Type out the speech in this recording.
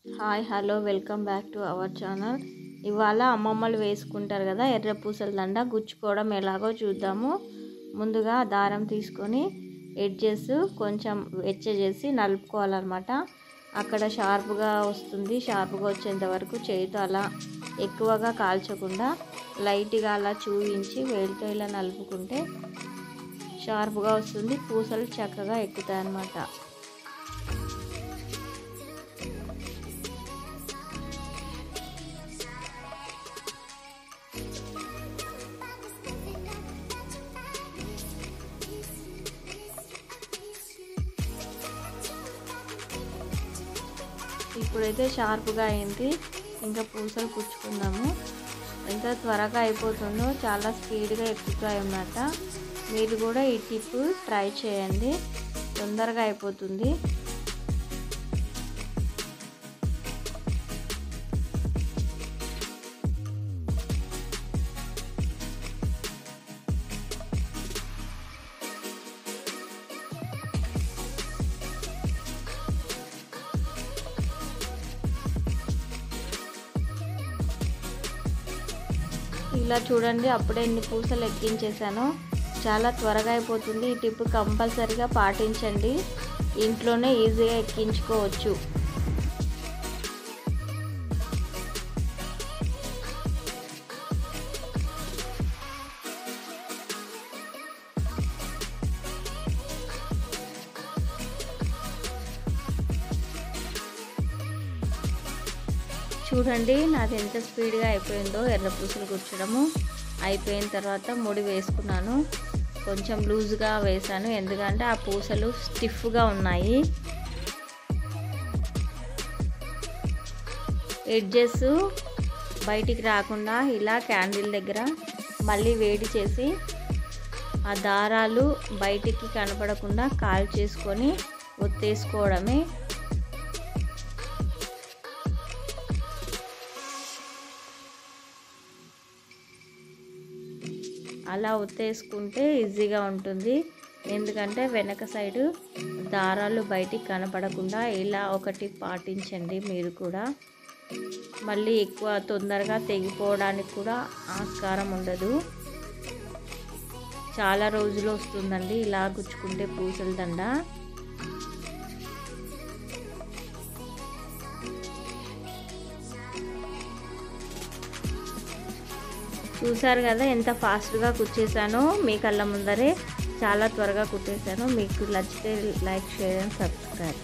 Hi hello welcome back to our channel. ఇవాళ అమ్మమ్మలు వేసుకుంటారు కదా ఎర్ర పూసల దండ గుచ్చుకోవడం ఎలాగో చూద్దాము. ముందుగా దారం తీసుకొని ఎడ్జెస్ కొంచెం వెచ్చ చేసి నలుపుకోవాలన్నమాట. అక్కడ షార్ప్గా వస్తుంది. షార్ప్గా వచ్చేంత వరకు చేతితో అలా ఎక్కువగా కాల్చకుండా లైట్గా అలా చూయించి వేలితో ఇలా నలుపుకుంటే షార్ప్గా వస్తుంది. పూసలు చక్కగా ఎక్కుతాయి అన్నమాట. ఇప్పుడైతే షార్ప్గా అయింది. ఇంకా పూసలు కుచ్చుకుందాము. ఎంత త్వరగా అయిపోతుందో, చాలా స్పీడ్గా ఎక్కుతాయి అన్నమాట. మీరు కూడా ఈ టిప్ ట్రై చేయండి, తొందరగా అయిపోతుంది. ఇలా చూడండి, అప్పుడే ఎన్ని పూసలు ఎక్కించేసాను. చాలా త్వరగా అయిపోతుంది. ఈ టిప్ కంపల్సరీగా పాటించండి. ఇంట్లోనే ఈజీగా ఎక్కించుకోవచ్చు. చూడండి నాది ఎంత స్పీడ్గా అయిపోయిందో. ఎర్ర పూసలు గుచ్చడము అయిపోయిన తర్వాత ముడి వేసుకున్నాను. కొంచెం లూజ్గా వేసాను, ఎందుకంటే ఆ పూసలు స్టిఫ్గా ఉన్నాయి. ఎడ్జెస్ బయటికి రాకుండా ఇలా క్యాండిల్ దగ్గర మళ్ళీ వేడి చేసి ఆ దారాలు బయటికి కనపడకుండా కాల్ చేసుకొని ఒత్తేసుకోవడమే. అలా ఒత్తేసుకుంటే ఈజీగా ఉంటుంది, ఎందుకంటే వెనక సైడు దారాలు బయటికి కనపడకుండా ఇలా ఒకటి పాటించండి మీరు కూడా. మళ్ళీ ఎక్కువ తొందరగా తెగిపోవడానికి కూడా ఆస్కారం ఉండదు. చాలా రోజులు వస్తుందండి ఇలా గుచ్చుకుంటే పూసల దండ. చూసారు కదా ఎంత ఫాస్ట్గా కుట్టేసానో, మీ కళ్ళ ముందరే చాలా త్వరగా కుట్టేసాను. మీకు నచ్చితే లైక్, షేర్ అండ్ సబ్స్క్రైబ్.